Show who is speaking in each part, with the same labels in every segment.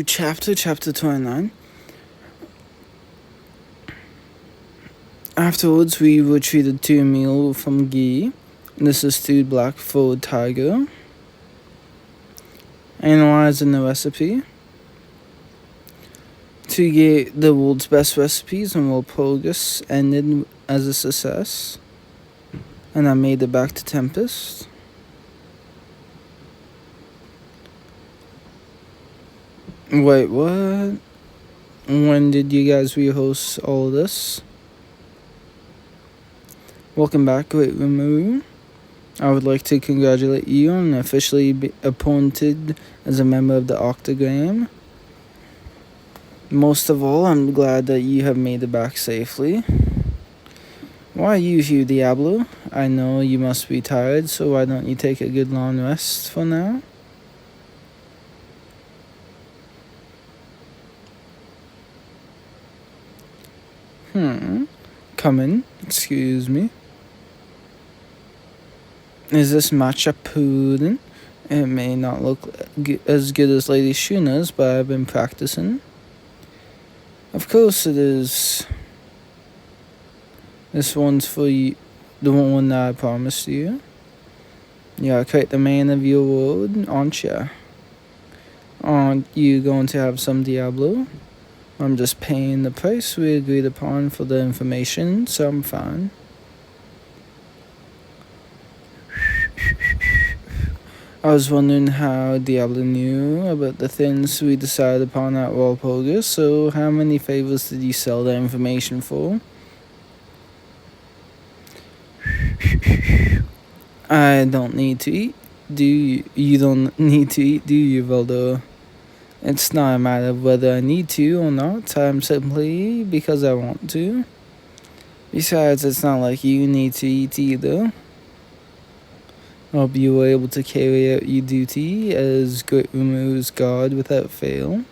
Speaker 1: Chapter 29. Afterwards, we were treated to a meal from ghee. This is stewed black-footed tiger. Analyzing the recipe to get the world's best recipes and world progress ended as a success. And I made it back to Tempest. Wait, what? When did you guys rehost all of this? Welcome back, Great Remove. I would like to congratulate you on officially being appointed as a member of the Octagram. Most of all, I'm glad that you have made it back safely. Why are you here, Diablo? I know you must be tired, so why don't you take a good long rest for now? Come in. Excuse me. Is this matcha pudding? It may not look as good as Lady Shuna's, but I've been practicing. Of course it is. This one's for you, the one that I promised you. You're quite the man of your word, aren't you? Aren't you going to have some Diablo? I'm just paying the price we agreed upon for the information, so I'm fine. I was wondering how Diablo knew about the things we decided upon at Walpurgis, so how many favors did you sell the information for? I don't need to eat. Do you? You don't need to eat, do you, Valdo? It's not a matter of whether I need to or not. I'm simply because I want to. Besides, it's not like you need to eat either. I hope you were able to carry out your duty as Great Remove's guard without fail.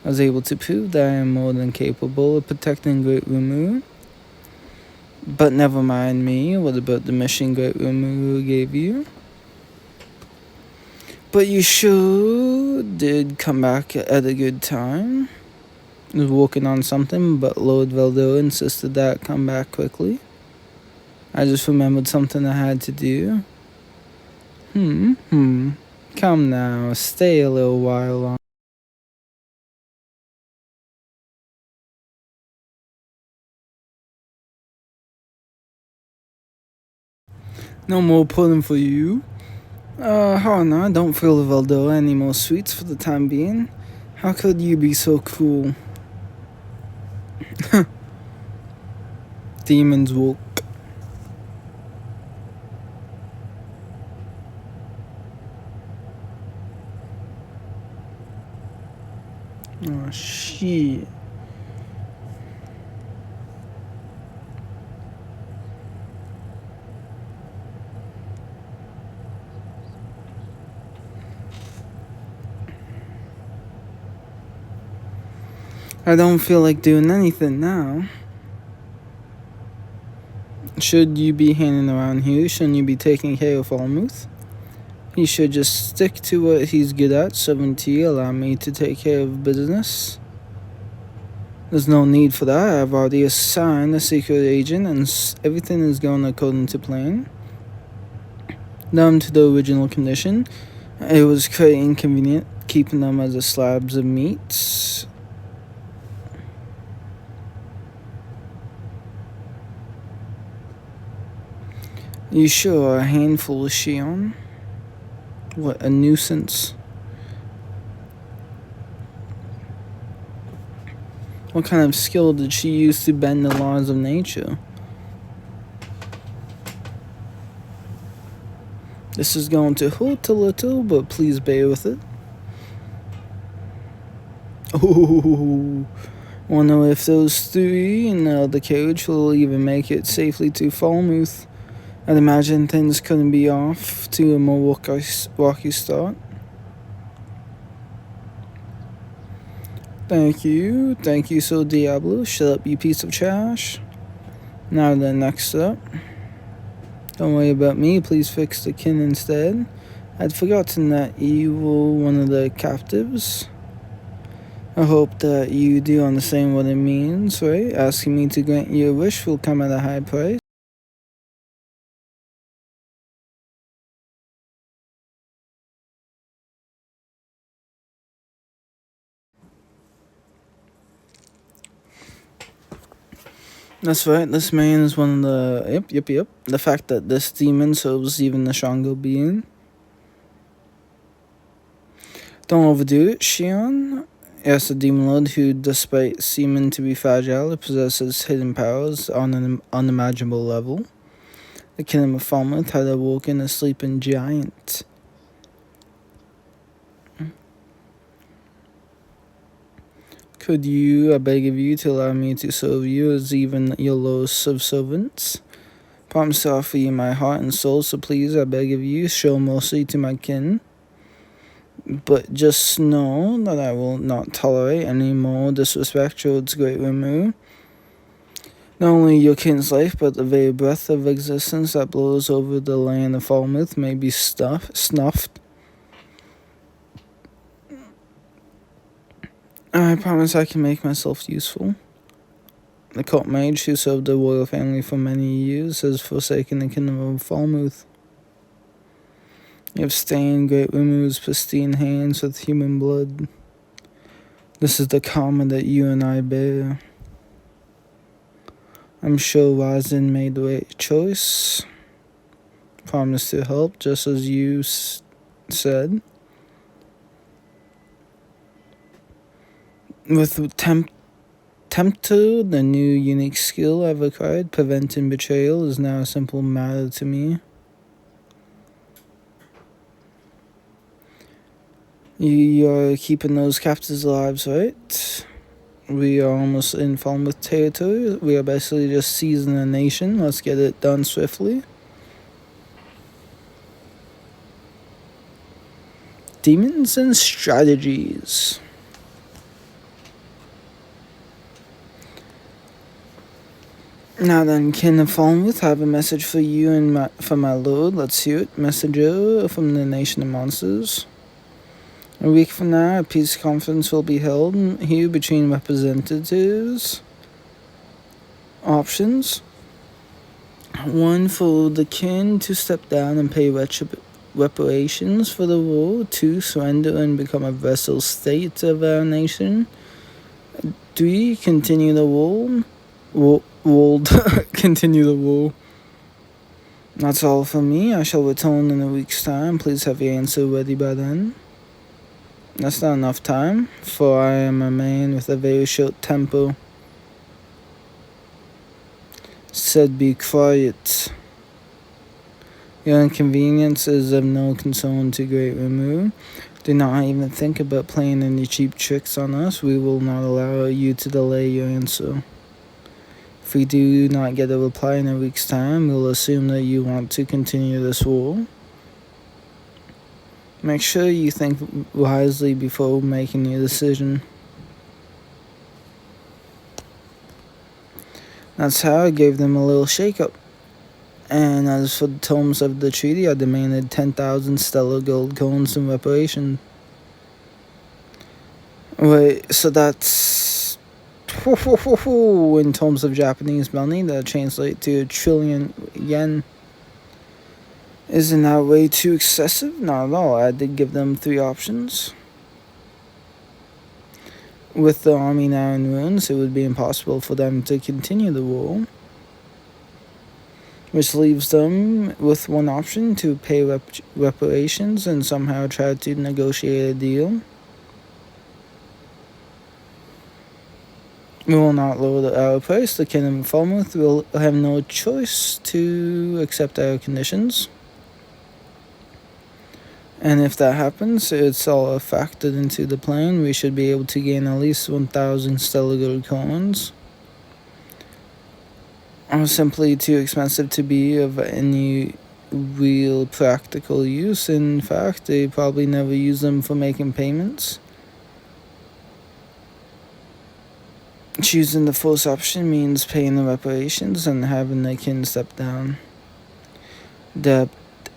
Speaker 1: I was able to prove that I am more than capable of protecting Great Remove. But never mind me. What about the mission Great Remove gave you? But you sure did come back at a good time. I was working on something, but Lord Valdo insisted that I come back quickly. I just remembered something I had to do. Come now, stay a little while longer. No more pudding for you. Oh no, don't fill Valdo any more sweets for the time being. How could you be so cruel? Demons woke. Oh shit. I don't feel like doing anything now. Should you be hanging around here? Shouldn't you be taking care of Almuth? He should just stick to what he's good at, serving tea, allow me to take care of business. There's no need for that. I've already assigned a secret agent and everything is going according to plan. Down to the original condition. It was quite inconvenient keeping them as slabs of meat. You sure are a handful of Shion? What a nuisance. What kind of skill did she use to bend the laws of nature? This is going to hurt a little, but please bear with it. Oh, wonder if those three in the carriage will even make it safely to Falmouth. I'd imagine things couldn't be off to a more rocky start. Thank you, so Diablo. Shut up, you piece of trash. Now the next up. Don't worry about me, please fix the kin instead. I'd forgotten that you were one of the captives. I hope that you do understand what it means, right? Asking me to grant you a wish will come at a high price. That's right, this man is one of the. Yep. The fact that this demon serves even the stronger being. Don't overdo it, Shion. Yes, a demon lord who, despite seeming to be fragile, possesses hidden powers on an unimaginable level. The kingdom of Falmouth had awoken a sleeping giant. Could you, I beg of you, to allow me to serve you as even your lowest of servants? Promise to offer you my heart and soul, so please, I beg of you, show mercy to my kin. But just know that I will not tolerate any more disrespect towards Great Remu. Not only your kin's life, but the very breath of existence that blows over the land of Falmouth may be snuffed. I promise I can make myself useful. The court mage who served the royal family for many years has forsaken the kingdom of Falmouth. You have stained Great Remu's pristine hands with human blood. This is the karma that you and I bear. I'm sure Ryzen made the right choice. Promised to help, just as you said. With Tempter, the new unique skill I've acquired, preventing betrayal is now a simple matter to me. You are keeping those captives alive, right? We are almost in Falmouth territory. We are basically just seizing a nation. Let's get it done swiftly. Demons and strategies. Now then, kin of Falmouth, I have a message for you and for my lord. Let's hear it. Messenger from the nation of monsters. A week from now, a peace conference will be held here between representatives. Options. 1. For the kin to step down and pay reparations for the war. 2. Surrender and become a vassal state of our nation. 3. Continue the war. Continue the war. That's all from me. I shall return in a week's time. Please have your answer ready by then. That's not enough time, for I am a man with a very short temper. Said be quiet. Your inconvenience is of no concern to Great Remu. Do not even think about playing any cheap tricks on us. We will not allow you to delay your answer. If we do not get a reply in a week's time, we'll assume that you want to continue this war. Make sure you think wisely before making your decision. That's how I gave them a little shake-up. And as for the terms of the treaty, I demanded 10,000 stellar gold coins in reparation. Wait, so that's... in terms of Japanese money, that translates to 1 trillion yen. Isn't that way too excessive? Not at all. I did give them 3 options. With the army now in ruins, it would be impossible for them to continue the war. Which leaves them with 1 option: to pay reparations and somehow try to negotiate a deal. We will not lower our price. The kingdom of Falmouth will have no choice to accept our conditions. And if that happens, it's all factored into the plan. We should be able to gain at least 1,000 stellar gold coins. Are simply too expensive to be of any real practical use. In fact, they probably never use them for making payments. Choosing the first option means paying the reparations and having the kin step down. The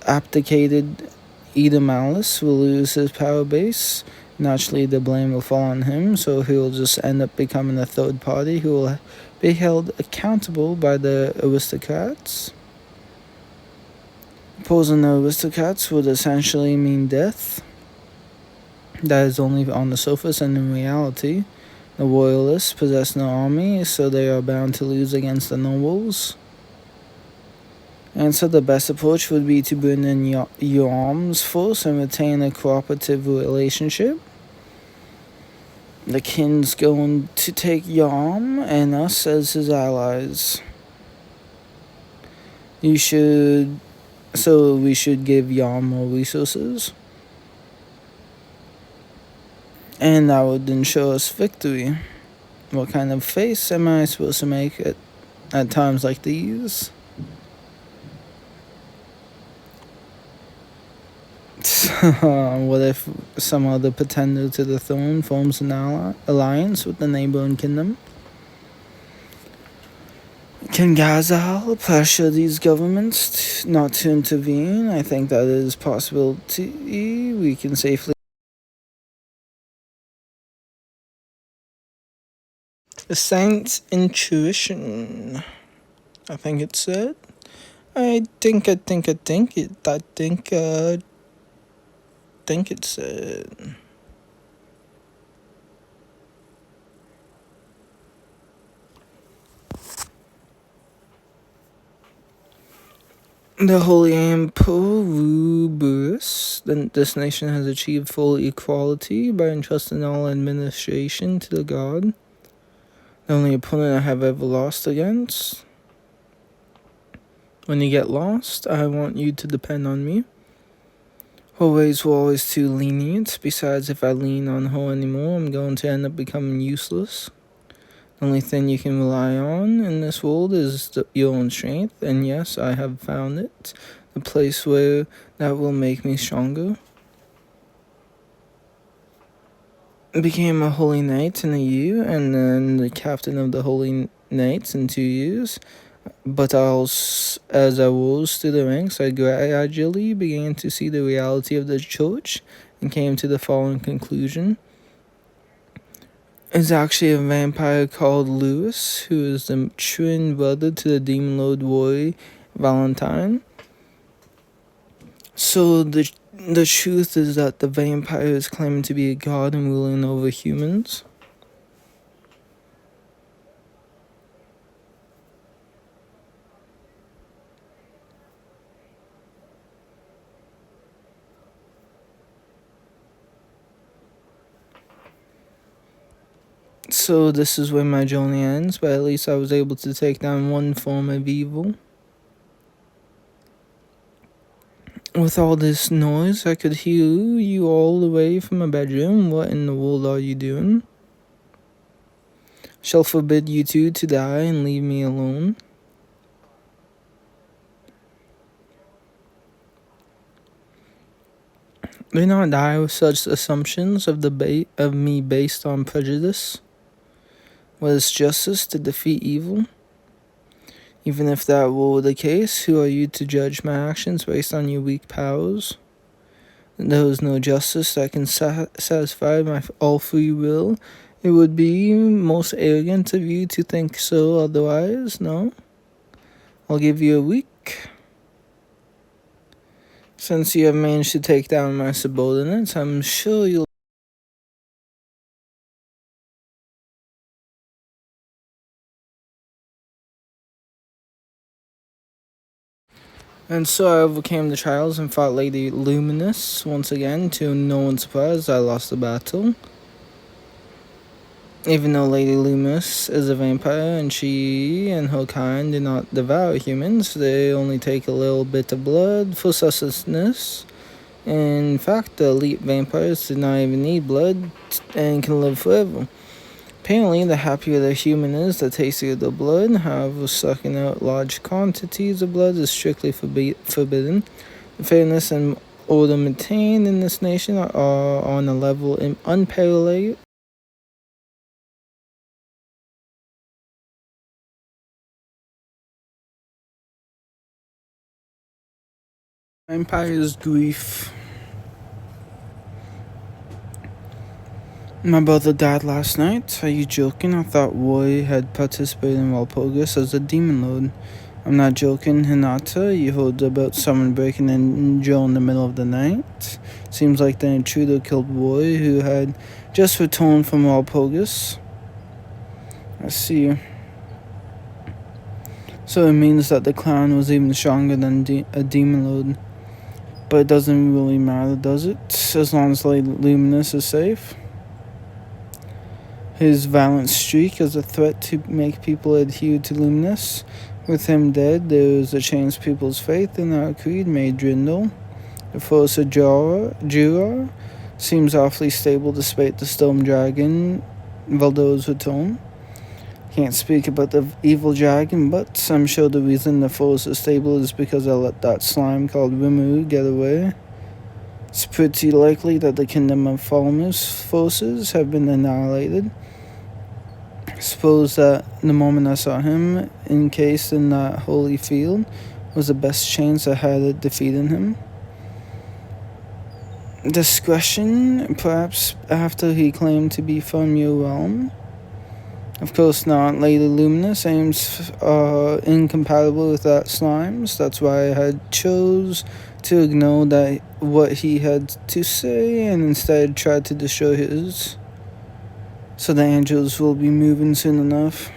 Speaker 1: abdicated Edom Alice will lose his power base, naturally the blame will fall on him, so he will just end up becoming a third party who will be held accountable by the aristocrats. Opposing the aristocrats would essentially mean death. That is only on the surface, and in reality, the royalists possess no army, so they are bound to lose against the nobles. And so the best approach would be to bring in your arms first and retain a cooperative relationship. The king's going to take Yam and us as his allies. We should give Yam more resources. And that would ensure us victory. What kind of face am I supposed to make at times like these? What if some other pretender to the throne forms an alliance with the neighboring kingdom? Can Ghazal pressure these governments not to intervene? I think that is a possibility. We can safely. The Saint's intuition. I think it said. I think it said. The Holy Emperor, this nation has achieved full equality by entrusting all administration to the god, the only opponent I have ever lost against. When you get lost, I want you to depend on me. Her ways were always too lenient. Besides, if I lean on her anymore, I'm going to end up becoming useless. The only thing you can rely on in this world is your own strength, and yes, I have found it. The place where that will make me stronger. I became a holy knight in a year, and then the captain of the holy knights in 2 years. But as I rose through the ranks, I gradually began to see the reality of the church and came to the following conclusion. It's actually a vampire called Lewis, who is the twin brother to the demon lord Roy Valentine. So the truth is that the vampire is claiming to be a god and ruling over humans. So this is where my journey ends, but at least I was able to take down one form of evil. With all this noise, I could hear you all the way from my bedroom. What in the world are you doing? Shall forbid you two to die and leave me alone. Do not die with such assumptions of me based on prejudice. What is justice to defeat evil? Even if that were the case, who are you to judge my actions based on your weak powers? There is no justice that can satisfy my all free will. It would be most arrogant of you to think so otherwise, no? I'll give you a week. Since you have managed to take down my subordinates, I'm sure you'll. And so I overcame the trials and fought Lady Luminous once again. To no one's surprise, I lost the battle. Even though Lady Luminous is a vampire and she and her kind do not devour humans, they only take a little bit of blood for sustenance. In fact, the elite vampires do not even need blood and can live forever. Apparently, the happier the human is, the tastier the blood. However, sucking out large quantities of blood is strictly forbidden. The fairness and order maintained in this nation are on a level unparalleled. Empire's grief. My brother died last night. Are you joking? I thought Roy had participated in Walpurgis as a demon lord. I'm not joking, Hinata. You heard about someone breaking in Joe in the middle of the night? Seems like the intruder killed Roy, who had just returned from Walpurgis. I see. So it means that the clown was even stronger than a demon lord. But it doesn't really matter, does it? As long as Lady Luminous is safe. His violent streak is a threat to make people adhere to Luminous. With him dead, there is a chance people's faith in our creed may dwindle. The force of Jura seems awfully stable despite the Storm Dragon, Valdo's return. Can't speak about the evil dragon, but I'm sure the reason the force is stable is because I let that slime called Rimu get away. It's pretty likely that the Kingdom of Falmus forces have been annihilated. Suppose that the moment I saw him encased in that holy field was the best chance I had at defeating him. Discretion, perhaps after he claimed to be from your realm? Of course not. Lady Luminous aims are incompatible with that slimes. That's why I had chose to ignore that what he had to say and instead tried to destroy his. So the angels will be moving soon enough.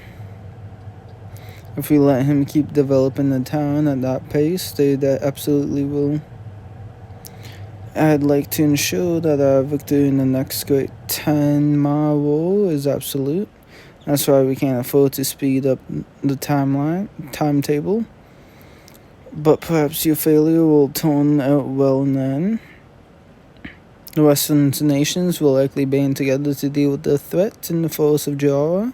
Speaker 1: If we let him keep developing the town at that pace, they absolutely will. I'd like to ensure that our victory in the next great 10-mile war is absolute. That's why we can't afford to speed up the timetable. But perhaps your failure will turn out well in the end. The Western nations will likely band together to deal with the threat in the force of Jara.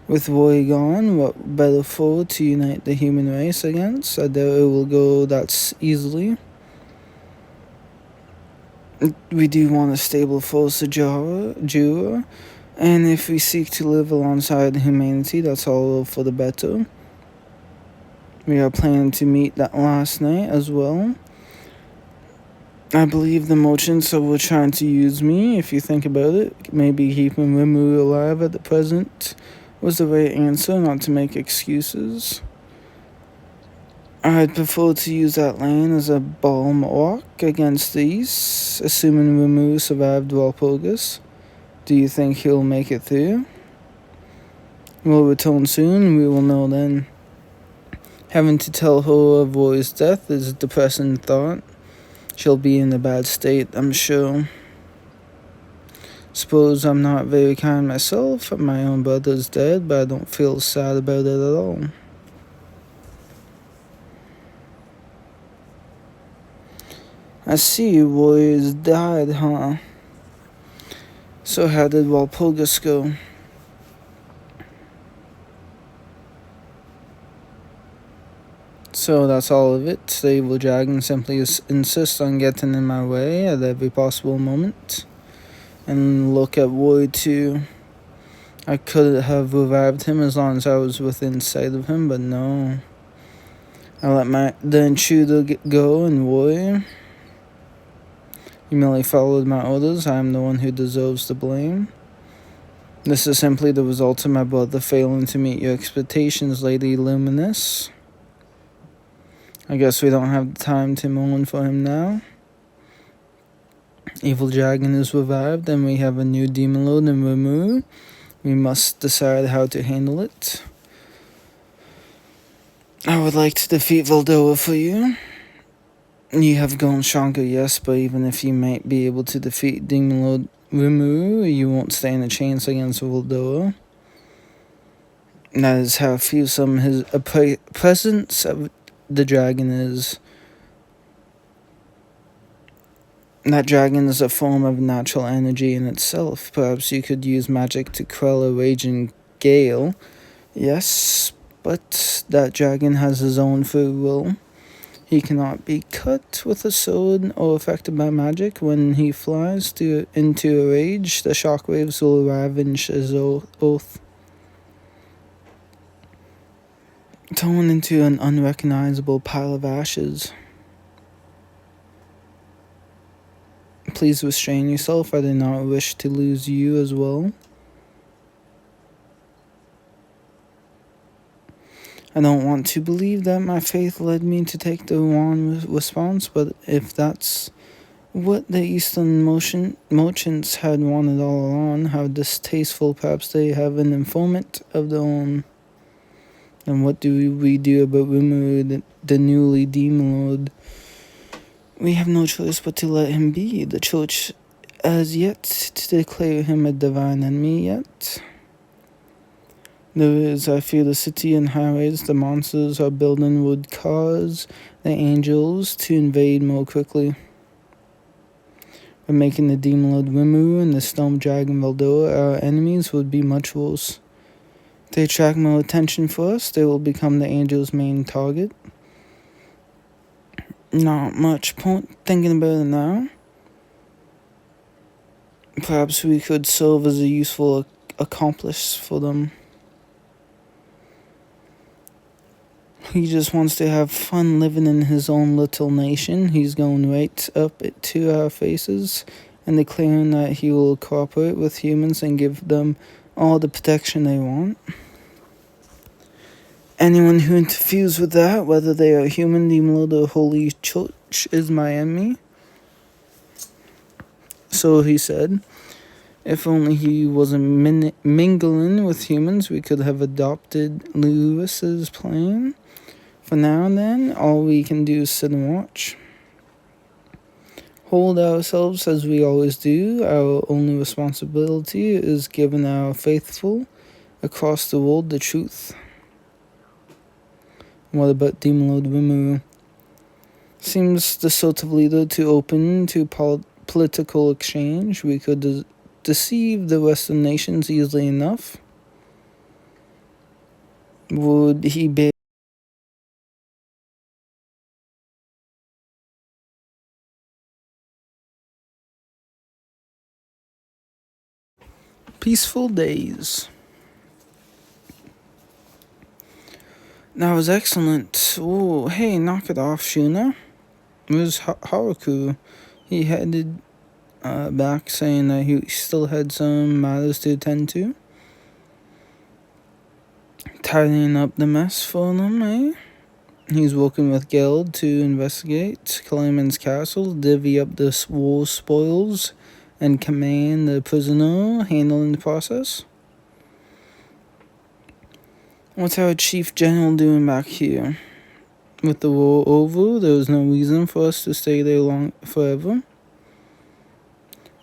Speaker 1: With Roy gone, what better foe to unite the human race against? I doubt it will go that easily. We do want a stable force of Jura. And if we seek to live alongside humanity, that's all for the better. We are planning to meet that last night as well. I believe the merchants were trying to use me, if you think about it. Maybe keeping Rimu alive at the present was the right answer, not to make excuses. I'd prefer to use that land as a bulwark against these, assuming Rimu survived Walpurgis. Do you think he'll make it through? We'll return soon, we will know then. Having to tell her of Roy's death is a depressing thought. She'll be in a bad state, I'm sure. Suppose I'm not very kind myself. My own brother's dead, but I don't feel sad about it at all. I see Roy's died, huh? So how did Walpurgis go? So that's all of it. The evil dragon simply insists on getting in my way at every possible moment. And look at Roy too. I could have revived him as long as I was within sight of him, but no. I let the intruder go, and Roy, you merely followed my orders. I am the one who deserves the blame. This is simply the result of my brother failing to meet your expectations, Lady Luminous. I guess we don't have the time to mourn for him now. Evil Dragon is revived, and we have a new Demon Lord in Rimu. We must decide how to handle it. I would like to defeat Valdoa for you. You have grown stronger, yes, but even if you might be able to defeat Demon Lord Rimu, you won't stand a chance against Valdoa. That is how fearsome his presence of the dragon is. That dragon is a form of natural energy in itself. Perhaps you could use magic to quell a raging gale. Yes, but that dragon has his own free will. He cannot be cut with a sword or affected by magic. When he flies into a rage, the shockwaves will ravage his earth. Torn into an unrecognizable pile of ashes. Please restrain yourself. I do not wish to lose you as well. I don't want to believe that my faith led me to take the wrong response, but if that's what the Eastern merchants had wanted all along, how distasteful. Perhaps they have an informant of their own. And what do we do about Rimuru, the newly demon lord? We have no choice but to let him be. The church has yet to declare him a divine enemy yet. There is, I fear, the city and highways. The monsters are building would cause the angels to invade more quickly. By making the demon lord Rimuru and the storm dragon Veldora our enemies would be much worse. If they attract more attention for us, they will become the angels' main target. Not much point thinking about it now. Perhaps we could serve as a useful accomplice for them. He just wants to have fun living in his own little nation. He's going right up to our faces and declaring that he will cooperate with humans and give them all the protection they want. Anyone who interferes with that, whether they are human, demon lord, or holy church, is my enemy. So he said, if only he wasn't mingling with humans, we could have adopted Lewis's plan. For now, then, all we can do is sit and watch. Hold ourselves as we always do. Our only responsibility is giving our faithful across the world the truth. What about Demon Lord Rimuru? Seems the sort of leader to open to political exchange. We could deceive the Western nations easily enough. Would he be peaceful days? That was excellent. Oh, hey, knock it off, Shuna. It was Haruku. He headed back saying that he still had some matters to attend to. Tidying up the mess for them, eh? He's working with Geld to investigate Kalaman's castle, divvy up the war spoils, and command the prisoner handling the process. What's our chief general doing back here? With the war over, there was no reason for us to stay there long forever.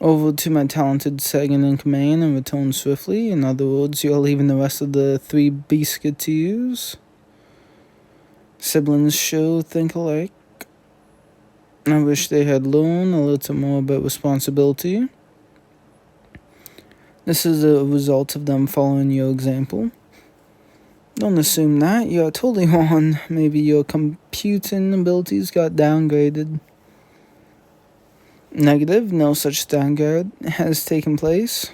Speaker 1: Over to my talented second in command and return swiftly. In other words, you're leaving the rest of the 3 Biscuiteers. Siblings sure think alike. I wish they had learned a little more about responsibility. This is a result of them following your example. Don't assume that. You're totally wrong. Maybe your computing abilities got downgraded. Negative, no such downgrade has taken place.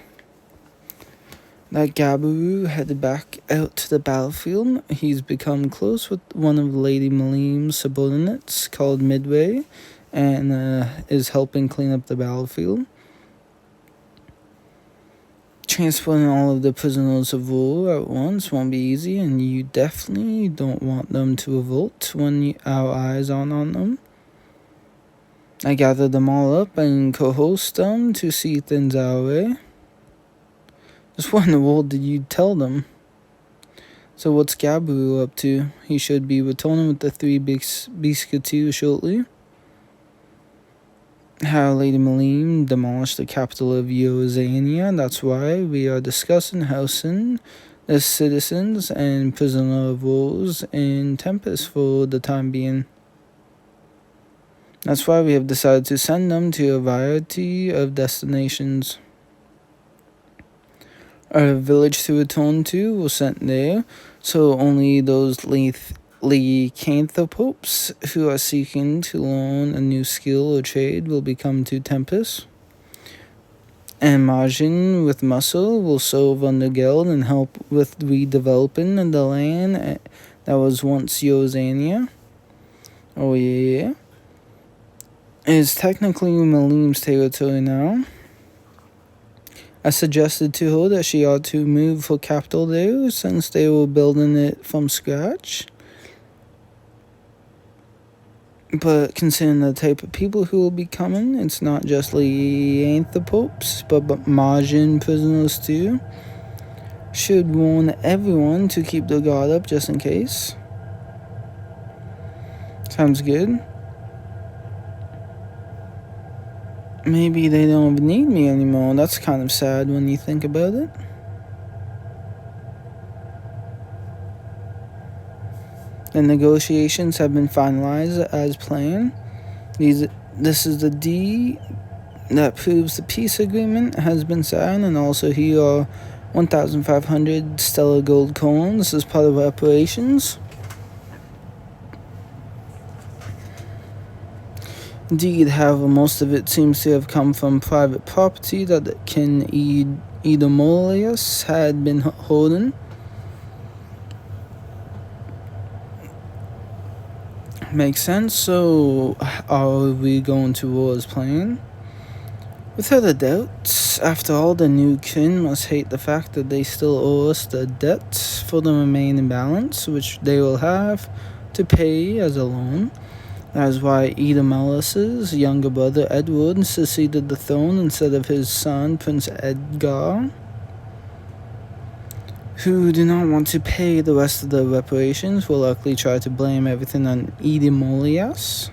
Speaker 1: That Gabaru headed back out to the battlefield. He's become close with one of Lady Malim's subordinates called Midway and is helping clean up the battlefield. Transporting all of the prisoners of war at once won't be easy, and you definitely don't want them to revolt when our eyes aren't on them. I gathered them all up and coerced them to see things our way. Just what in the world did you tell them? So what's Gabu up to? He should be returning with the 3 Biscuiteers shortly. How Lady Malim demolished the capital of Yozania. That's why we are discussing housing the citizens and prisoner of wars in Tempest for the time being. That's why we have decided to send them to a variety of destinations. Our village to return to was sent there, so only those lycanthropes who are seeking to learn a new skill or trade will become to Tempest. And Majin with muscle will serve under Geld and help with redeveloping the land that was once Yozania. Oh yeah. is technically Malim's territory now. I suggested to her that she ought to move her capital there since they were building it from scratch. But considering the type of people who will be coming, it's not just Lianthropes, but Majin prisoners too. Should warn everyone to keep their guard up just in case. Sounds good. Maybe they don't even need me anymore. That's kind of sad when you think about it. The negotiations have been finalized as planned. This is the D that proves the peace agreement has been signed, and also here are 1,500 stellar gold coins as part of reparations. Indeed, however, most of it seems to have come from private property that King Edomolius had been holding. Makes sense. So, are we going to war as planned? Without a doubt, after all, the new kin must hate the fact that they still owe us the debt for the remaining balance, which they will have to pay as a loan. That is why Edomelis's younger brother Edward succeeded the throne instead of his son Prince Edgar, who do not want to pay the rest of the reparations will likely try to blame everything on Edemolias.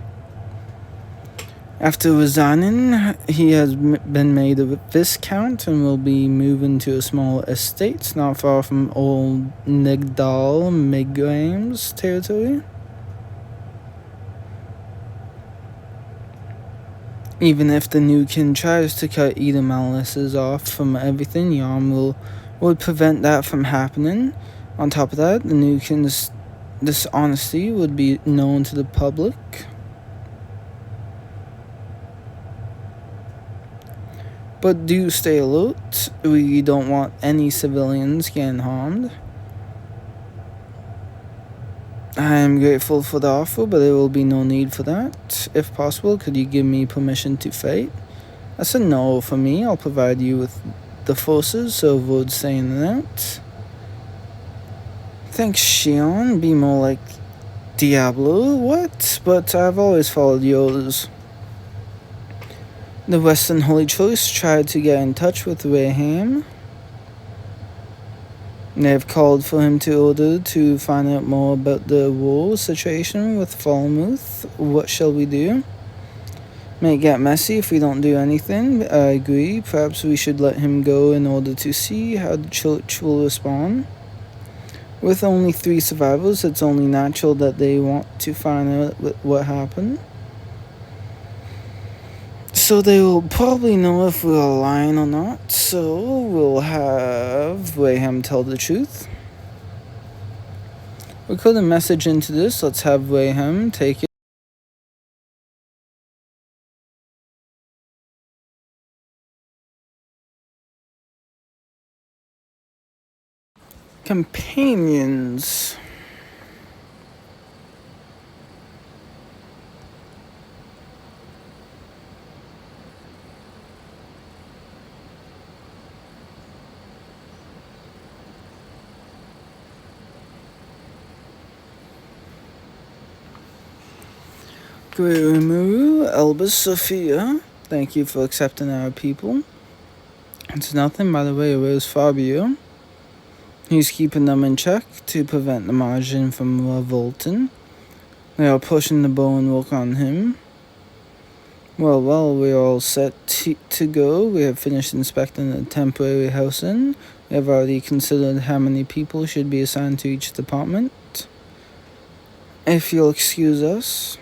Speaker 1: After resigning, he has been made a viscount and will be moving to a small estate not far from old Nigdal Migram's territory. Even if the new king tries to cut Edomelis off from everything, Yam would prevent that from happening. On top of that, the new king's dishonesty would be known to the public. But do stay alert. We don't want any civilians getting harmed. I am grateful for the offer, but there will be no need for that. If possible, could you give me permission to fight? That's a no for me. I'll provide you with the forces, so avoid saying that. Thanks, Shion. Be more like Diablo. What? But I've always followed yours. The Western Holy Choice tried to get in touch with Raham. They have called for him to order to find out more about the war situation with Falmouth. What shall we do? May get messy if we don't do anything. I agree. Perhaps we should let him go in order to see how the church will respond. With only 3 survivors, it's only natural that they want to find out what happened. So they will probably know if we're lying or not. So we'll have Raham tell the truth. We'll put a message into this. Let's have Raham take it. Companions. Gurumuru, Elbus, Sophia, thank you for accepting our people. It's nothing, by the way. Where's Fabio? He's keeping them in check to prevent the margin from revolting. They are pushing the bow and work on him. Well, we're all set to go. We have finished inspecting the temporary housing. We have already considered how many people should be assigned to each department. If you'll excuse us.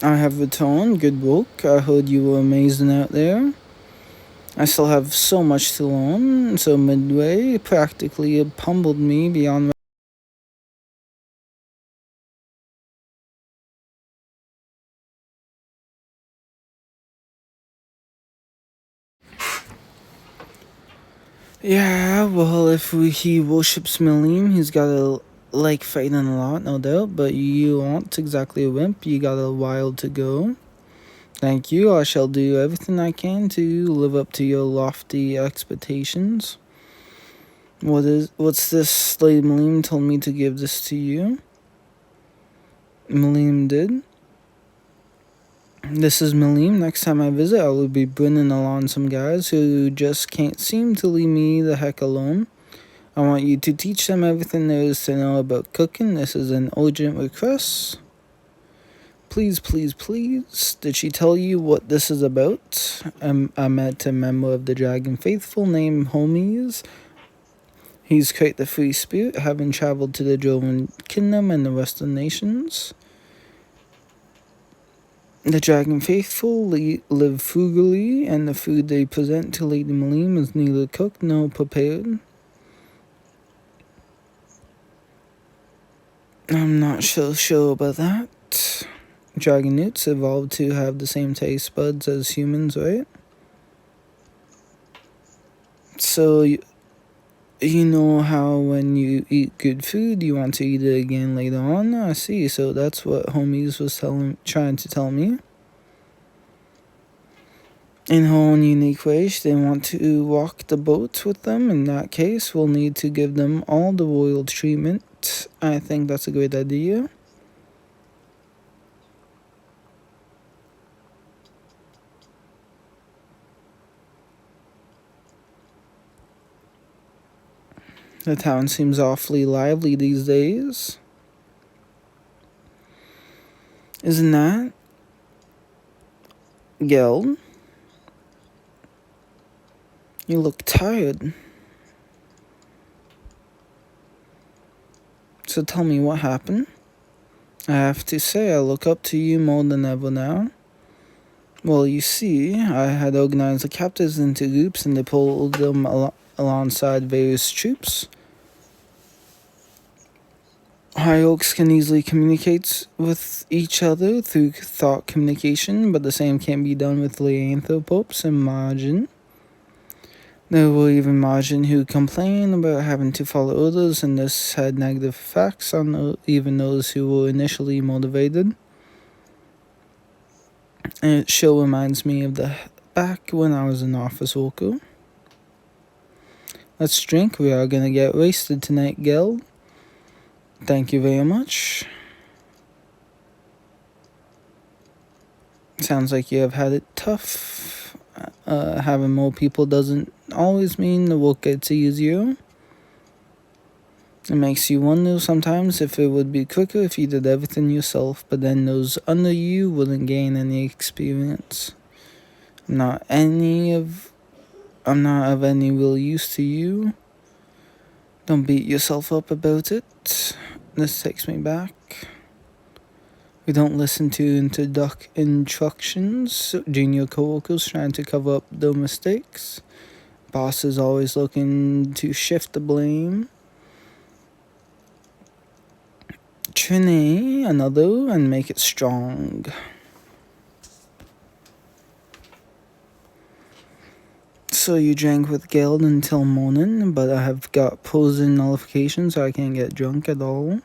Speaker 1: I have returned. Good work. I heard you were amazing out there. I still have so much to learn, so Midway practically pummeled me beyond. Yeah, well, if he worships Malim, he's got to like fighting a lot, no doubt, but you aren't exactly a wimp. You got a while to go. Thank you. I shall do everything I can to live up to your lofty expectations. What's this? Lady Malim told me to give this to you. Malim did. This is Malim. Next time I visit, I will be bringing along some guys who just can't seem to leave me the heck alone. I want you to teach them everything there is to know about cooking. This is an urgent request. Please, please, please. Did she tell you what this is about? I met a member of the Dragon Faithful named Homies. He's quite the free spirit, having traveled to the Jovan Kingdom and the Western nations. The Dragon Faithful live frugally, and the food they present to Lady Malim is neither cooked nor prepared. I'm not so sure about that. Dragon newts evolved to have the same taste buds as humans, right? So, you know how when you eat good food, you want to eat it again later on? I see. So that's what Homies was trying to tell me. In her own unique way, they want to walk the boat with them. In that case, we'll need to give them all the royal treatment. I think that's a great idea. The town seems awfully lively these days. Isn't that? Geld? You look tired. So tell me what happened. I have to say I look up to you more than ever now. Well, you see, I had organized the captives into groups and they pulled them alongside various troops. High Oaks can easily communicate with each other through thought communication, but the same can't be done with Leanthropopes and Margin. There were even Margin who complained about having to follow orders, and this had negative effects on even those who were initially motivated. And it sure reminds me of the back when I was an office worker. Let's drink. We are gonna get wasted tonight, Geld. Thank you very much. Sounds like you have had it tough. Having more people doesn't always mean the work gets easier. It makes you wonder sometimes if it would be quicker if you did everything yourself, but then those under you wouldn't gain any experience. I'm not of any real use to you. Don't beat yourself up about it. This takes me back. We don't listen to instructions. Junior coworkers trying to cover up their mistakes. Boss is always looking to shift the blame. Trinity another and make it strong. So you drank with Geld until morning, but I have got posing nullifications so I can't get drunk at all.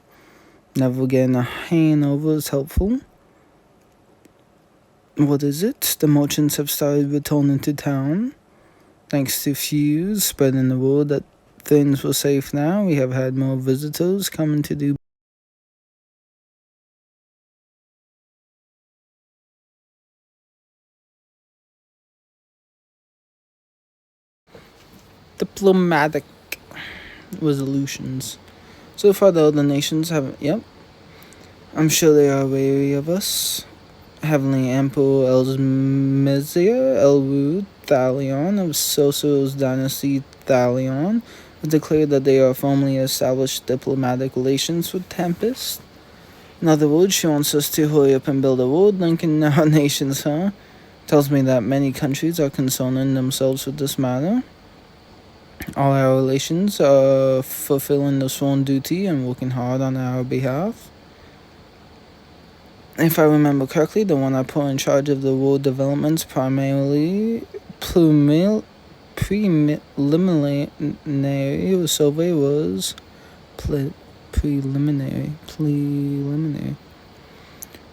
Speaker 1: Never getting a hangover is helpful. What is it? The merchants have started returning to town. Thanks to Fuse spreading the word that things were safe now, we have had more visitors coming to do diplomatic resolutions. So far, the other nations haven't. Yep. I'm sure they are wary of us. Heavenly Emperor Elsmezia Elwood Thalion of Soso's dynasty Thalion has declared that they are firmly established diplomatic relations with Tempest. In other words, she wants us to hurry up and build a road linking our nations, huh? Tells me that many countries are concerning themselves with this matter. All our relations are fulfilling their sworn duty and working hard on our behalf. If I remember correctly, the one I put in charge of the road developments preliminary survey was Preliminary.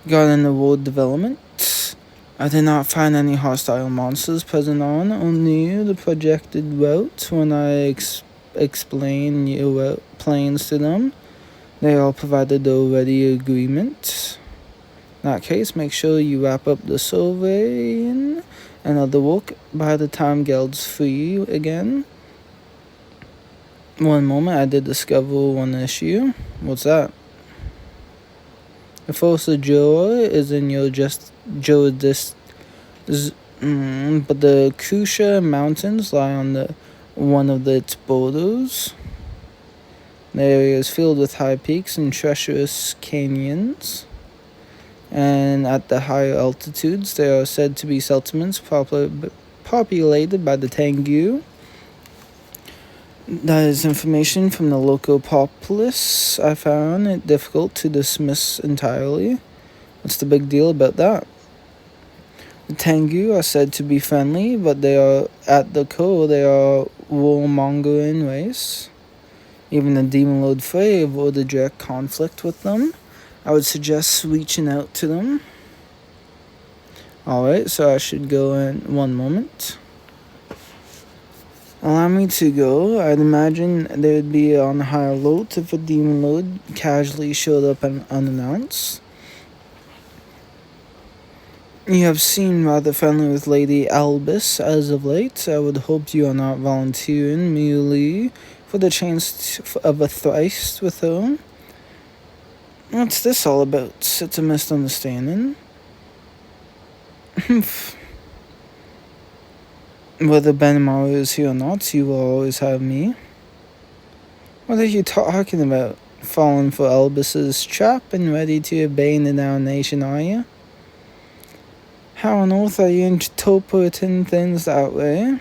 Speaker 1: Regarding the world development, I did not find any hostile monsters present on only the projected route. When I explained your plans to them, they all provided the ready agreement. In that case, make sure you wrap up the survey and other work by the time Geld's free again. One moment, I did discover one issue. What's that? The force of Joa is in your jurisdiction, but the Kusha Mountains lie on one of its borders. The area is filled with high peaks and treacherous canyons, and at the higher altitudes there are said to be settlements populated by the Tengu. That is information from the local populace. I found it difficult to dismiss entirely. What's the big deal about that? The Tengu are said to be friendly, but they are at the core they are warmongering race. Even the Demon Lord Frey avoided direct conflict with them. I would suggest reaching out to them. Alright, so I should go in one moment. Allow me to go. I'd imagine they would be on high alert if a Demon Lord casually showed up unannounced. You have seemed rather friendly with Lady Albus as of late. I would hope you are not volunteering merely for the chance of a tryst with her. What's this all about? It's a misunderstanding. Whether Benamaru is here or not, you will always have me. What are you talking about? Falling for Albus's trap and ready to abandon our nation, are you? How on earth are you interpreting things that way?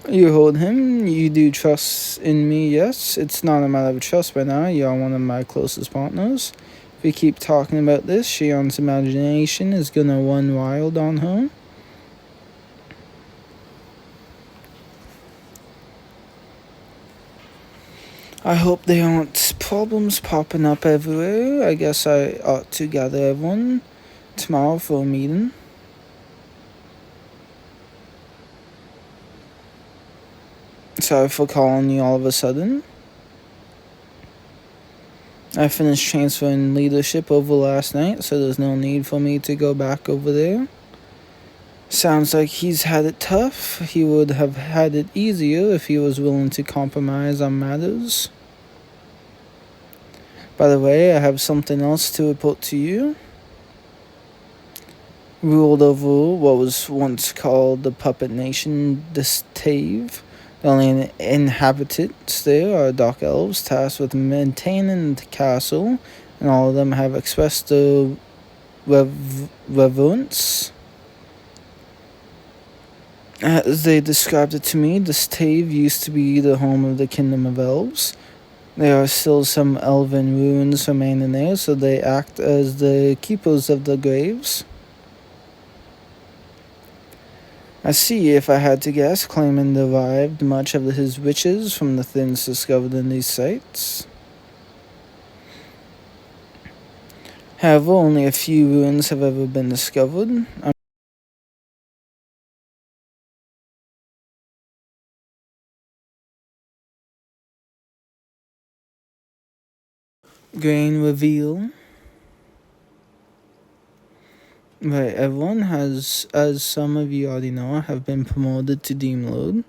Speaker 1: You hold him. You do trust in me, yes. It's not a matter of trust by now. You are one of my closest partners. If we keep talking about this, Shion's imagination is gonna run wild on her. I hope there aren't problems popping up everywhere. I guess I ought to gather everyone tomorrow for a meeting. Sorry for calling you all of a sudden. I finished transferring leadership over last night, so there's no need for me to go back over there. Sounds like he's had it tough. He would have had it easier if he was willing to compromise on matters. By the way, I have something else to report to you. Ruled over what was once called the Puppet Nation Distave. The only inhabitants there are dark elves tasked with maintaining the castle, and all of them have expressed their reverence. As they described it to me, the stave used to be the home of the Kingdom of Elves. There are still some elven ruins remaining there, so they act as the keepers of the graves. I see, if I had to guess, Clayman derived much of his riches from the things discovered in these sites. However, only a few ruins have ever been discovered. Grain reveal. Right, everyone has, as some of you already know, have been promoted to Demon Lord.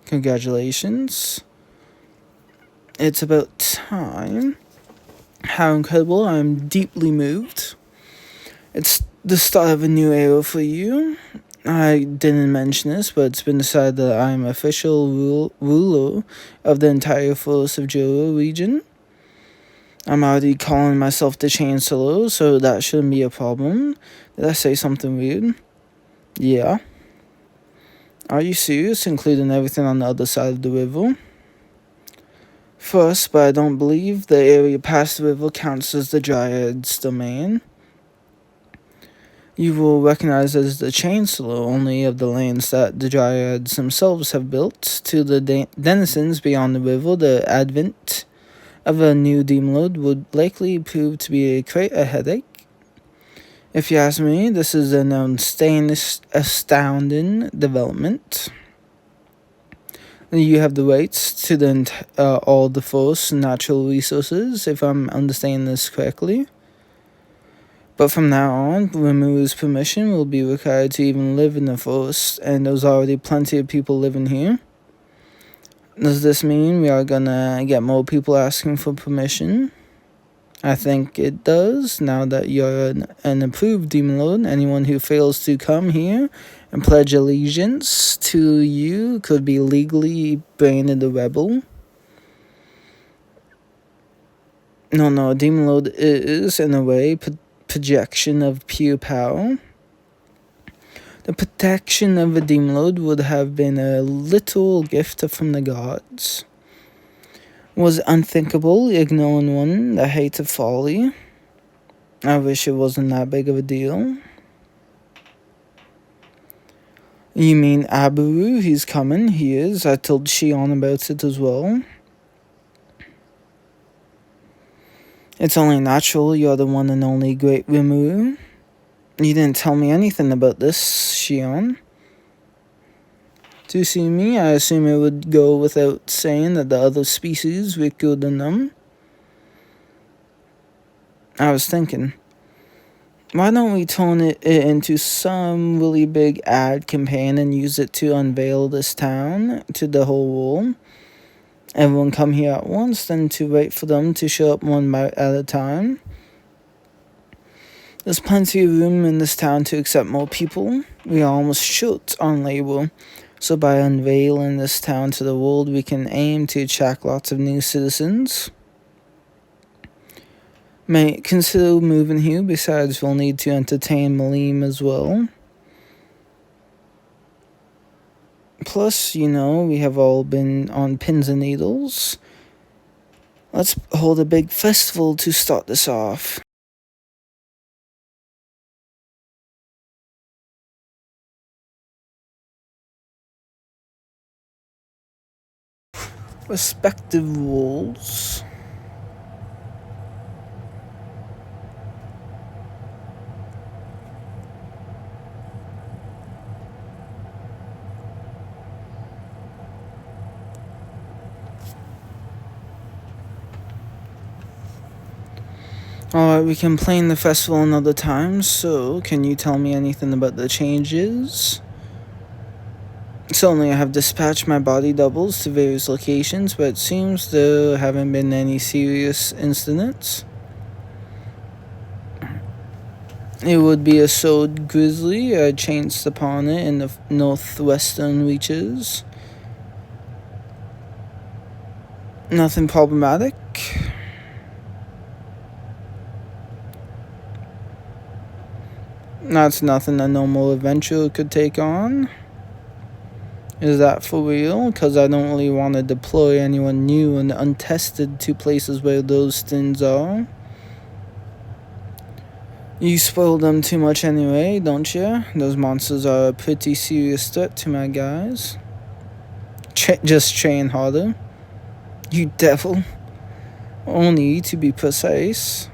Speaker 1: Congratulations. It's about time. How incredible. I'm deeply moved. It's the start of a new era for you. I didn't mention this, but it's been decided that I am official ruler of the entire force of Johor region. I'm already calling myself the Chancellor, so that shouldn't be a problem. Did I say something weird? Yeah. Are you serious, including everything on the other side of the river? First, but I don't believe the area past the river counts as the Dryad's domain. You will recognize as the chancellor only of the lands that the Dryads themselves have built. To the denizens beyond the river, the advent of a new demon lord would likely prove to be quite a headache. If you ask me, this is an astounding development. You have the rights to all the forest and natural resources, if I'm understanding this correctly. But from now on, Remu's permission will be required to even live in the forest, and there's already plenty of people living here. Does this mean we are gonna get more people asking for permission? I think it does. Now that you're an approved demon lord, anyone who fails to come here and pledge allegiance to you could be legally branded a rebel. No, a demon lord is, in a way, projection of pure power. The protection of a demon lord would have been a little gift from the gods. Was unthinkable, ignoring one, the hate of folly. I wish it wasn't that big of a deal. You mean Abaru? He's coming. He is. I told Shion about it as well. It's only natural you're the one and only great Rimuru. You didn't tell me anything about this, Shion. To see me, I assume it would go without saying that the other species were good than them. I was thinking, why don't we turn it into some really big ad campaign and use it to unveil this town to the whole world? Everyone come here at once, then to wait for them to show up one at a time. There's plenty of room in this town to accept more people. We are almost short on labor, so by unveiling this town to the world, we can aim to attract lots of new citizens. May consider moving here. Besides, we'll need to entertain Malim as well. Plus, we have all been on pins and needles. Let's hold a big festival to start this off. Respective rules. Alright, we can plan the festival another time, so can you tell me anything about the changes? Certainly, I have dispatched my body doubles to various locations, but it seems there haven't been any serious incidents. It would be a sword grizzly. I chanced upon it in the northwestern reaches. Nothing problematic. That's nothing a normal adventurer could take on. Is that for real? Because I don't really want to deploy anyone new and untested to places where those things are. You spoil them too much anyway, don't you? Those monsters are a pretty serious threat to my guys. Just train harder. You devil. Only to be precise.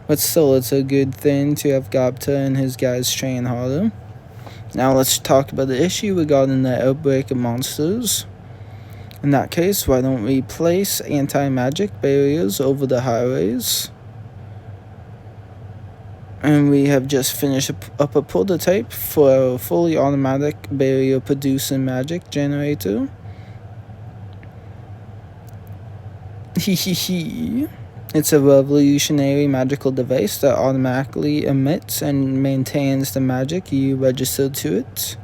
Speaker 1: But still, it's a good thing to have Gabta and his guys train harder. Now let's talk about the issue regarding the outbreak of monsters. In that case, why don't we place anti-magic barriers over the highways? And we have just finished up a prototype for a fully automatic barrier producing magic generator. Hehehe. It's a revolutionary magical device that automatically emits and maintains the magic you registered to it.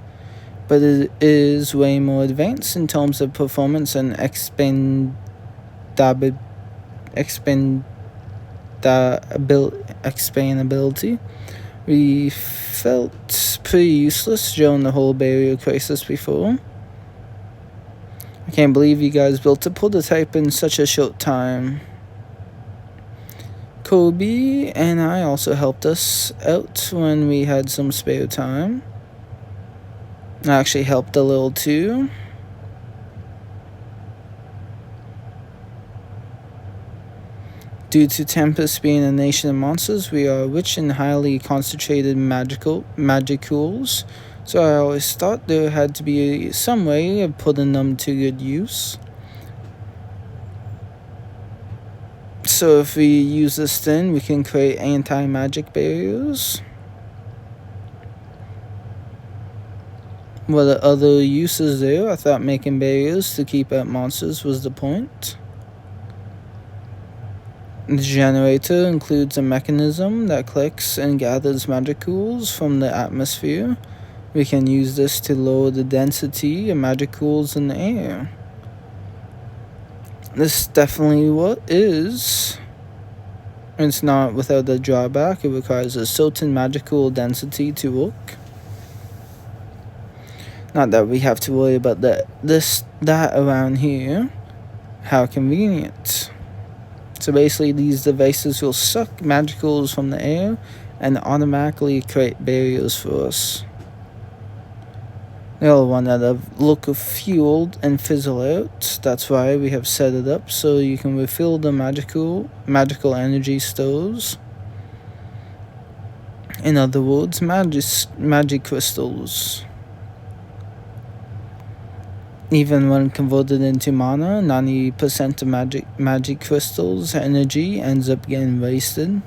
Speaker 1: But it is way more advanced in terms of performance and expandability. We felt pretty useless during the whole barrier crisis before. I can't believe you guys built a prototype in such a short time. Kobe and I also helped us out when we had some spare time. I actually helped a little too. Due to Tempest being a nation of monsters, we are rich in highly concentrated magicals. So I always thought there had to be some way of putting them to good use. So if we use this then, we can create anti-magic barriers. What are other uses there? I thought making barriers to keep out monsters was the point. The generator includes a mechanism that collects and gathers magicals from the atmosphere. We can use this to lower the density of magicals in the air. This definitely what is. It's not without a drawback. It requires a certain magical density to work. Not that we have to worry about that around here. How convenient. So basically these devices will suck magicals from the air and automatically create barriers for us. They'll run out of look of fuel and fizzle out. That's why we have set it up so you can refill the magical energy stores. In other words, magic crystals. Even when converted into mana, 90% of magic crystals energy ends up getting wasted.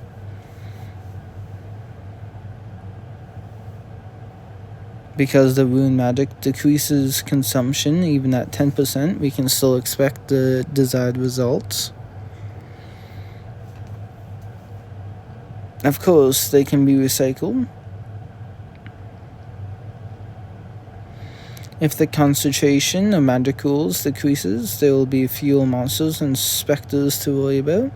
Speaker 1: Because the rune magic decreases consumption even at 10%, we can still expect the desired results. Of course, they can be recycled. If the concentration of magicals decreases, there will be fewer monsters and specters to worry about.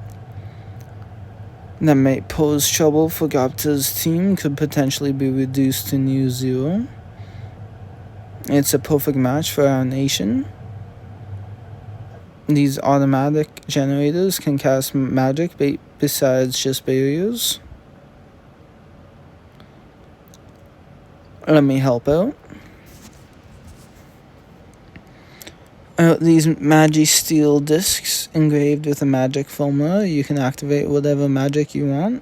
Speaker 1: That might pose trouble for Gopta's team, could potentially be reduced to near zero. It's a perfect match for our nation. These automatic generators can cast magic besides just barriers. Let me help out. These Magi-Steel discs engraved with a magic formula. You can activate whatever magic you want.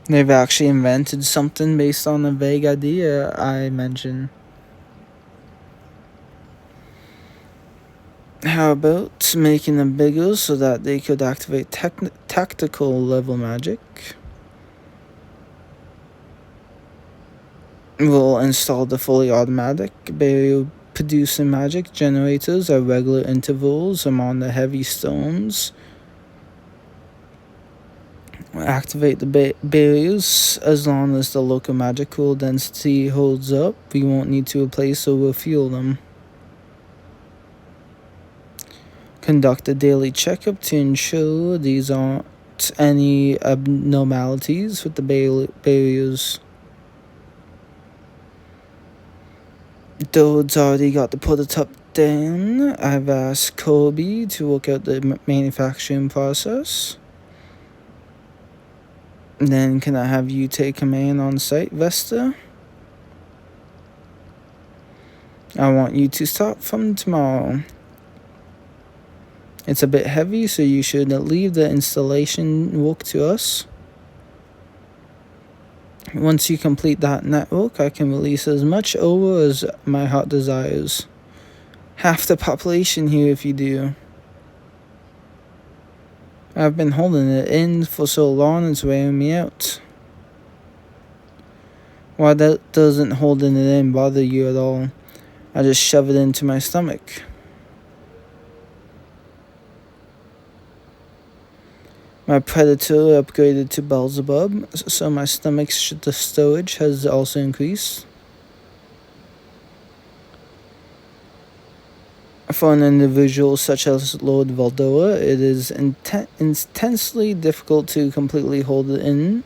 Speaker 1: They've actually invented something based on a vague idea I mentioned. How about making them bigger so that they could activate tactical level magic? We'll install the fully automatic barrier producing magic generators at regular intervals among the heavy stones. We'll activate the barriers as long as the local magical density holds up. We won't need to replace or refuel them. Conduct a daily checkup to ensure these aren't any abnormalities with the barriers. Dode's already got the prototype down. I've asked Kobe to work out the manufacturing process. Then can I have you take command on site, Vesta? I want you to start from tomorrow. It's a bit heavy, so you should leave the installation work to us. Once you complete that network, I can release as much ore as my heart desires. Half the population here if you do. I've been holding it in for so long it's wearing me out. Why doesn't holding it in bother you at all? I just shove it into my stomach. My Predator upgraded to Beelzebub, so my stomach's storage has also increased. For an individual such as Lord Valdora, it is intensely difficult to completely hold it in.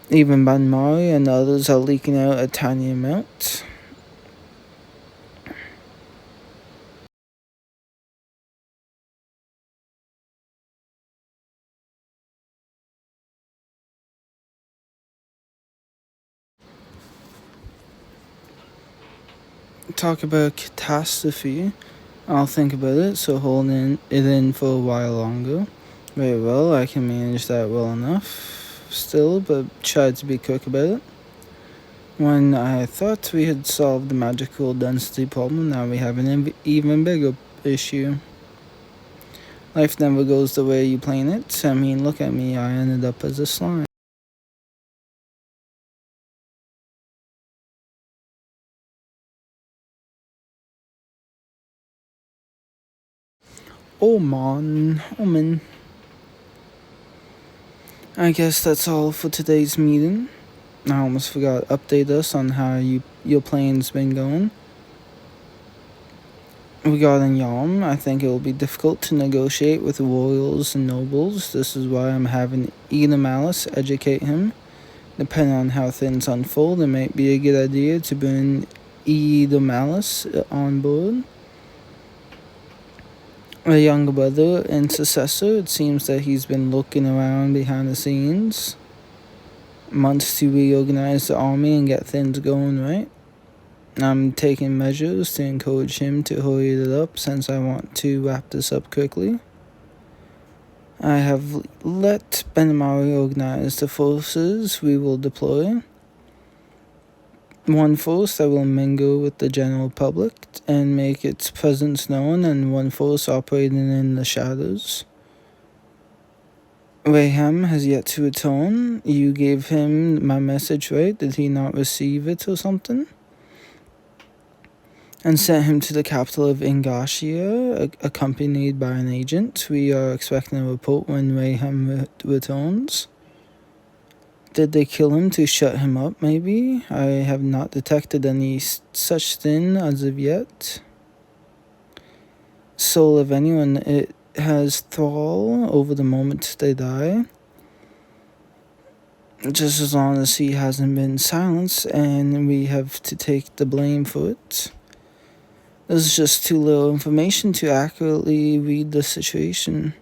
Speaker 1: Even Banmari and others are leaking out a tiny amount. talk about catastrophe. I'll think about it, so holding it in for a while longer. Very well, I can manage that well enough still, but try to be quick about it. When I thought we had solved the magical density problem, now we have an even bigger issue. Life never goes the way you plan it. I mean, look at me, I ended up as a slime. Oh man. I guess that's all for today's meeting. I almost forgot. Update us on how your plan's been going. Regarding Yom, I think it will be difficult to negotiate with royals and nobles. This is why I'm having Edom Malice educate him. Depending on how things unfold, it might be a good idea to bring Edom Malice on board. A younger brother and successor, it seems that he's been looking around behind the scenes. Months to reorganize the army and get things going right. I'm taking measures to encourage him to hurry it up since I want to wrap this up quickly. I have let Benamari organize the forces we will deploy. One force that will mingle with the general public and make its presence known, and one force operating in the shadows. Raham has yet to return. You gave him my message, right? Did he not receive it or something? And sent him to the capital of Ingashia, accompanied by an agent. We are expecting a report when Raham returns. Did they kill him to shut him up, maybe? I have not detected any such thing as of yet. Soul of anyone, it has thrall over the moment they die. Just as long as he hasn't been silenced, and we have to take the blame for it. There's just too little information to accurately read the situation.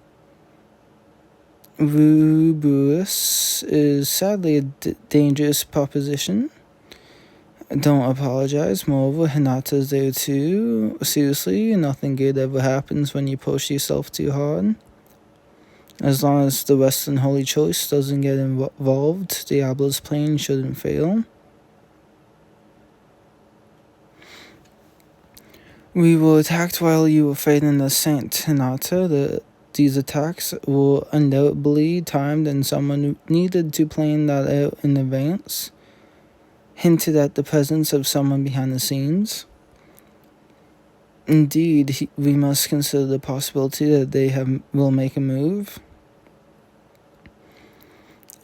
Speaker 1: Ruburus is sadly a dangerous proposition. Don't apologize. Moreover, Hinata is there too. Seriously, nothing good ever happens when you push yourself too hard. As long as the Western Holy Choice doesn't get involved, Diablo's plan shouldn't fail. We were attacked while you were fighting the Saint Hinata. These attacks were undoubtedly timed, and someone needed to plan that out in advance. Hinted at the presence of someone behind the scenes. Indeed, we must consider the possibility that they will make a move.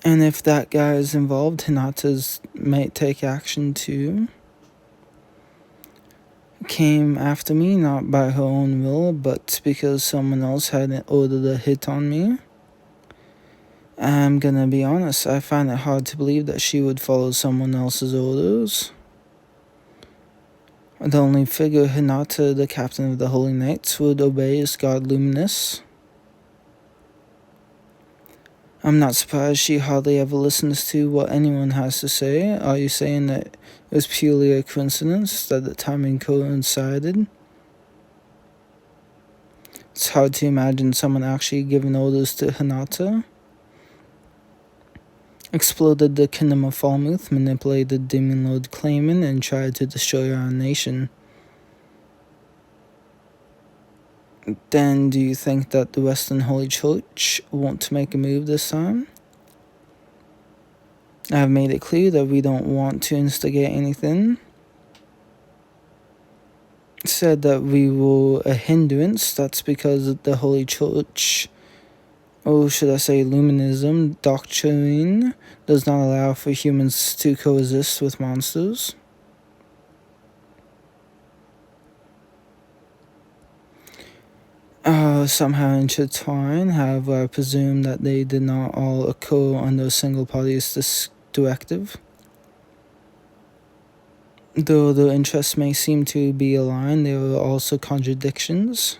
Speaker 1: And if that guy is involved, Hinata's might take action too. Came after me, not by her own will, but because someone else had ordered a hit on me. I'm gonna be honest, I find it hard to believe that she would follow someone else's orders. The only figure Hinata, the captain of the Holy Knights, would obey is God Luminous. I'm not surprised she hardly ever listens to what anyone has to say. Are you saying that it was purely a coincidence that the timing coincided? It's hard to imagine someone actually giving orders to Hinata. Exploded the Kingdom of Falmouth, manipulated Demon Lord Clayman, and tried to destroy our nation. Then do you think that the Western Holy Church won't make a move this time? I have made it clear that we don't want to instigate anything. Said that we were a hindrance. That's because the Holy Church, or should I say Luminism, doctrine does not allow for humans to coexist with monsters. Somehow intertwined. However, I presume that they did not all occur under a single party's directive. Though their interests may seem to be aligned, there are also contradictions.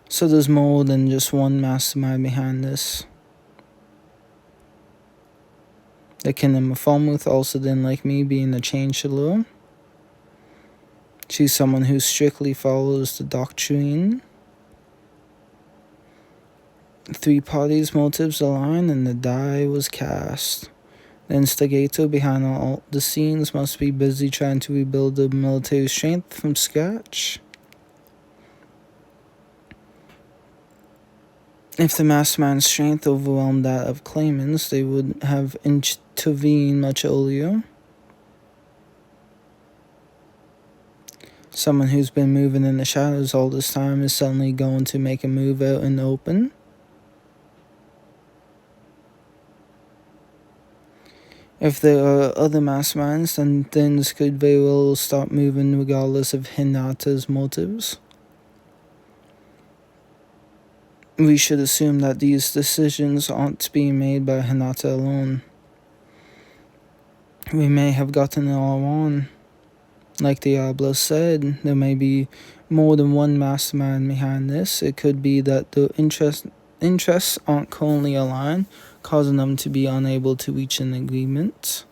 Speaker 1: So there's more than just one mastermind behind this. The kingdom of Falmouth also didn't like me being a chancellor. She's someone who strictly follows the doctrine. 3 parties' motives aligned and the die was cast. The instigator behind all the scenes must be busy trying to rebuild the military strength from scratch. If the mastermind's strength overwhelmed that of claimants, they would have intervened much earlier. Someone who's been moving in the shadows all this time is suddenly going to make a move out in the open. If there are other masterminds, then things could very well start moving regardless of Hinata's motives. We should assume that these decisions aren't being made by Hinata alone. We may have gotten it all wrong. Like Diablo said, there may be more than one mastermind behind this. It could be that the interests aren't currently aligned, causing them to be unable to reach an agreement.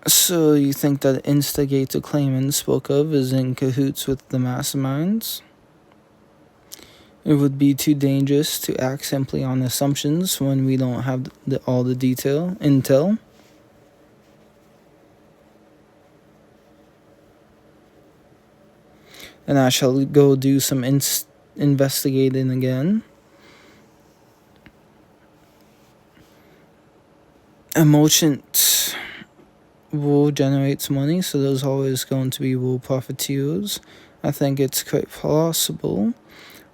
Speaker 1: So you think that the instigator claimant spoke of is in cahoots with the masterminds? It would be too dangerous to act simply on assumptions when we don't have all the intel. And I shall go do some investigating again. A merchant wool generates money, so there's always going to be wool profiteers. I think it's quite possible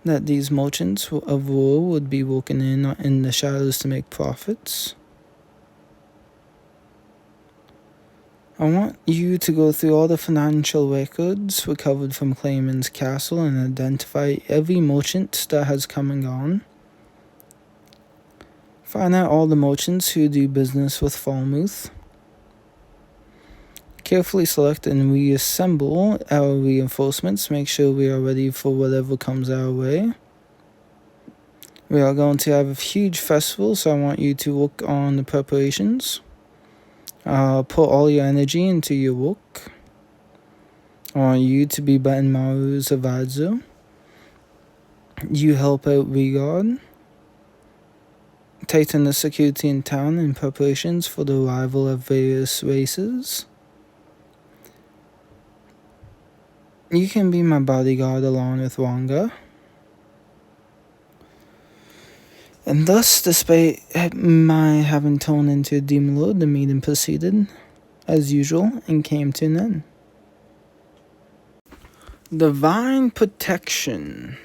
Speaker 1: that these merchants of wool would be working in the shadows to make profits. I want you to go through all the financial records recovered from Clayman's castle and identify every merchant that has come and gone. Find out all the merchants who do business with Falmouth. Carefully select and reassemble our reinforcements. Make sure we are ready for whatever comes our way. We are going to have a huge festival, so I want you to work on the preparations. Put all your energy into your work. I want you to be Benmaru's advisor. You help out Rigard. Tighten the security in town in preparations for the arrival of various races. You can be my bodyguard along with Wanga. And thus, despite my having turned into a demon lord, the meeting proceeded as usual and came to an end. Divine protection.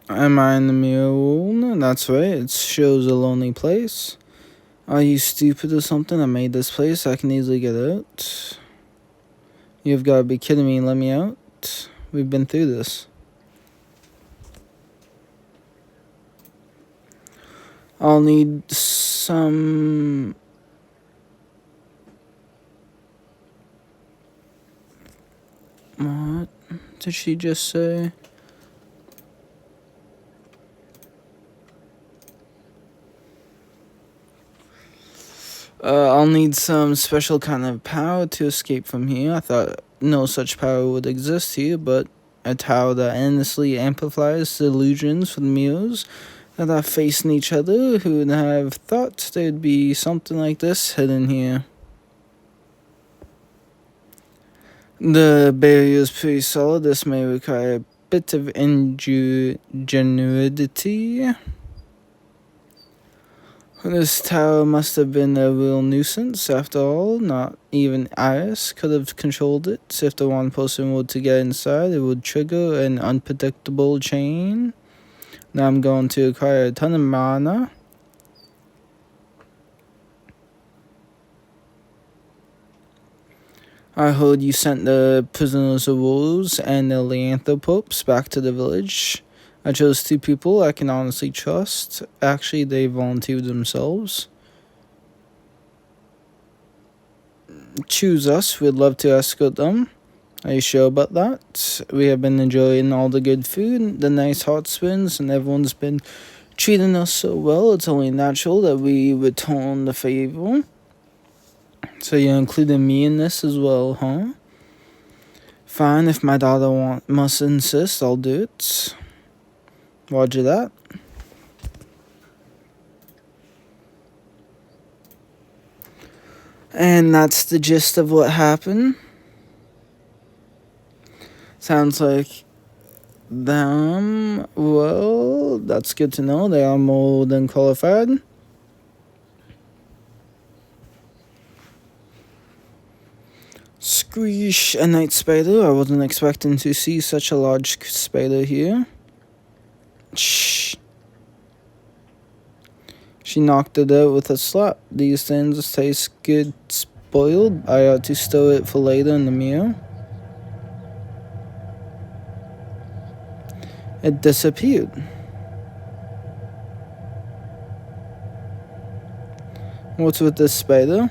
Speaker 1: Am I in the mirror? That's right, it shows a lonely place. Are you stupid or something? I made this place, I can easily get out. You've got to be kidding me, let me out. We've been through this. I'll need some... What did she just say? I'll need some special kind of power to escape from here. I thought no such power would exist here, but a tower that endlessly amplifies the illusions from mirrors that are facing each other. Who would have thought there'd be something like this hidden here? The barrier is pretty solid. This may require a bit of ingenuity. This tower must have been a real nuisance. After all, not even Iris could have controlled it. If the one person were to get inside, it would trigger an unpredictable chain. Now I'm going to acquire a ton of mana. I heard you sent the prisoners of wolves and the Leanthropopes back to the village. I chose 2 people I can honestly trust. Actually, they volunteered themselves. Choose us. We'd love to escort them. Are you sure about that? We have been enjoying all the good food, the nice hot springs, and everyone's been treating us so well. It's only natural that we return the favor. So you're including me in this as well, huh? Fine, if my daughter must insist, I'll do it. Roger that. And that's the gist of what happened. Sounds like them. Well, that's good to know. They are more than qualified. Screesh, a night spider. I wasn't expecting to see such a large spider here. Shh. She knocked it out with a slap. These things taste good spoiled. I ought to store it for later in the meal. It disappeared. What's with this spider?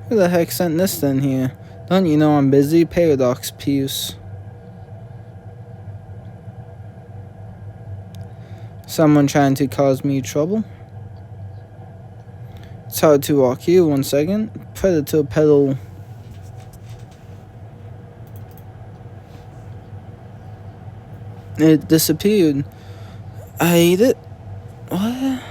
Speaker 1: Who the heck sent this thing here? Don't you know I'm busy? Paradox Piece. Someone trying to cause me trouble? It's hard to walk here. 1 second. Predator pedal. It disappeared. I ate it? What?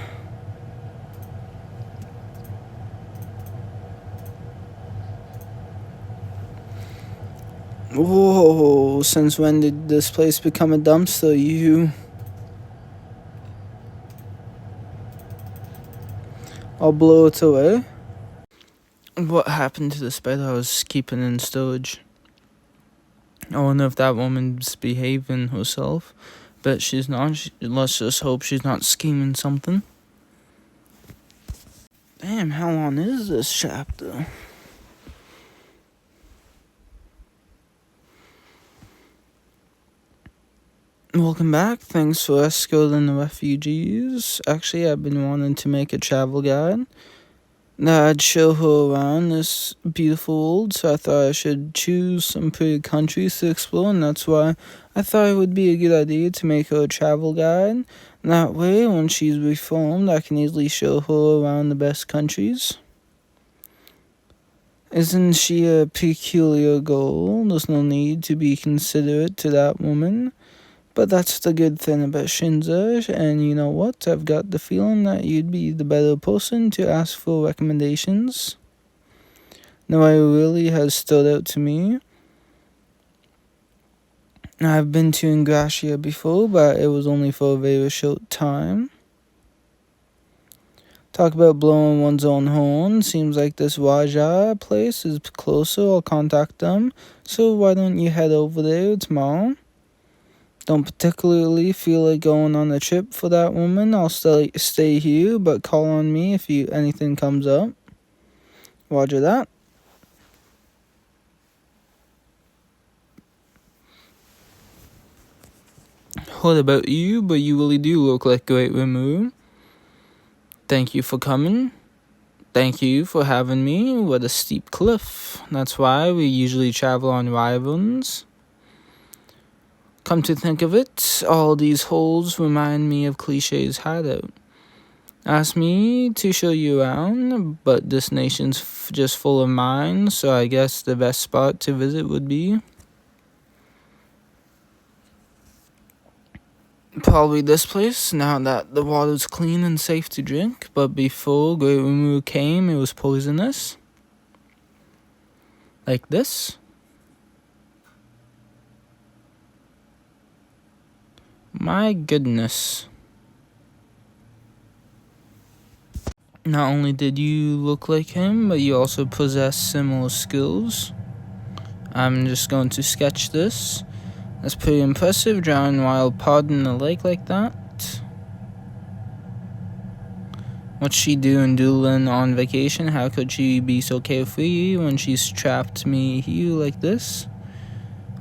Speaker 1: Whoa, since when did this place become a dumpster, you? I'll blow it away. What happened to the spider I was keeping in storage? I wonder if that woman's behaving herself. Bet she's not. Let's just hope she's not scheming something. Damn, how long is this chapter? Welcome back. Thanks for escorting the refugees. Actually, I've been wanting to make a travel guide that I'd show her around this beautiful world, so I thought I should choose some pretty countries to explore, and that's why I thought it would be a good idea to make her a travel guide. And that way, when she's reformed, I can easily show her around the best countries. Isn't she a peculiar girl? There's no need to be considerate to that woman. But that's the good thing about Shinsha, and you know what? I've got the feeling that you'd be the better person to ask for recommendations. Nobody really has stood out to me. I've been to Ingratia before, but it was only for a very short time. Talk about blowing one's own horn. Seems like this Raja place is closer. I'll contact them. So why don't you head over there tomorrow? Don't particularly feel like going on a trip for that woman. I'll stay here, but call on me if anything comes up. Roger that. What about you? But you really do look like Great Remove. Thank you for coming. Thank you for having me. What a steep cliff. That's why we usually travel on wyverns. Come to think of it, all these holes remind me of Cliche's hideout. Ask me to show you around, but this nation's just full of mines, so I guess the best spot to visit would be probably this place, now that the water's clean and safe to drink. But before Great Umu came, it was poisonous. Like this. My goodness. Not only did you look like him, but you also possess similar skills. I'm just going to sketch this. That's pretty impressive, drawing wild pod in the lake like that. What's she doing doodling on vacation? How could she be so carefree when she's trapped me here like this?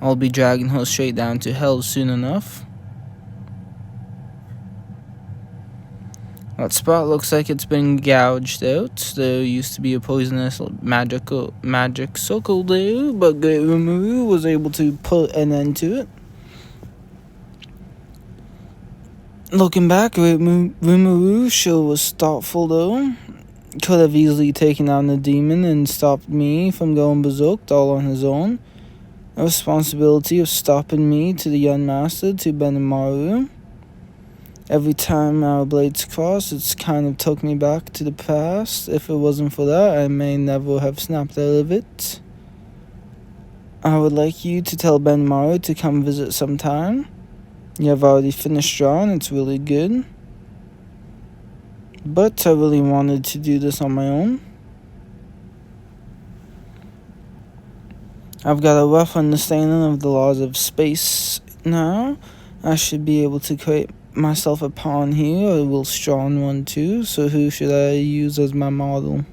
Speaker 1: I'll be dragging her straight down to hell soon enough. That spot looks like it's been gouged out. There used to be a poisonous magic circle there, but Great Rimuru was able to put an end to it. Looking back, Great Rimuru sure was thoughtful though. Could have easily taken on the demon and stopped me from going berserk all on his own. The responsibility of stopping me to the young master, to Benimaru. Every time our blades crossed, it's kind of took me back to the past. If it wasn't for that, I may never have snapped out of it. I would like you to tell Benimaru to come visit sometime. You have already finished drawing, it's really good. But I really wanted to do this on my own. I've got a rough understanding of the laws of space now. I should be able to create myself a pawn here, or a real strong one too. So who should I use as my model?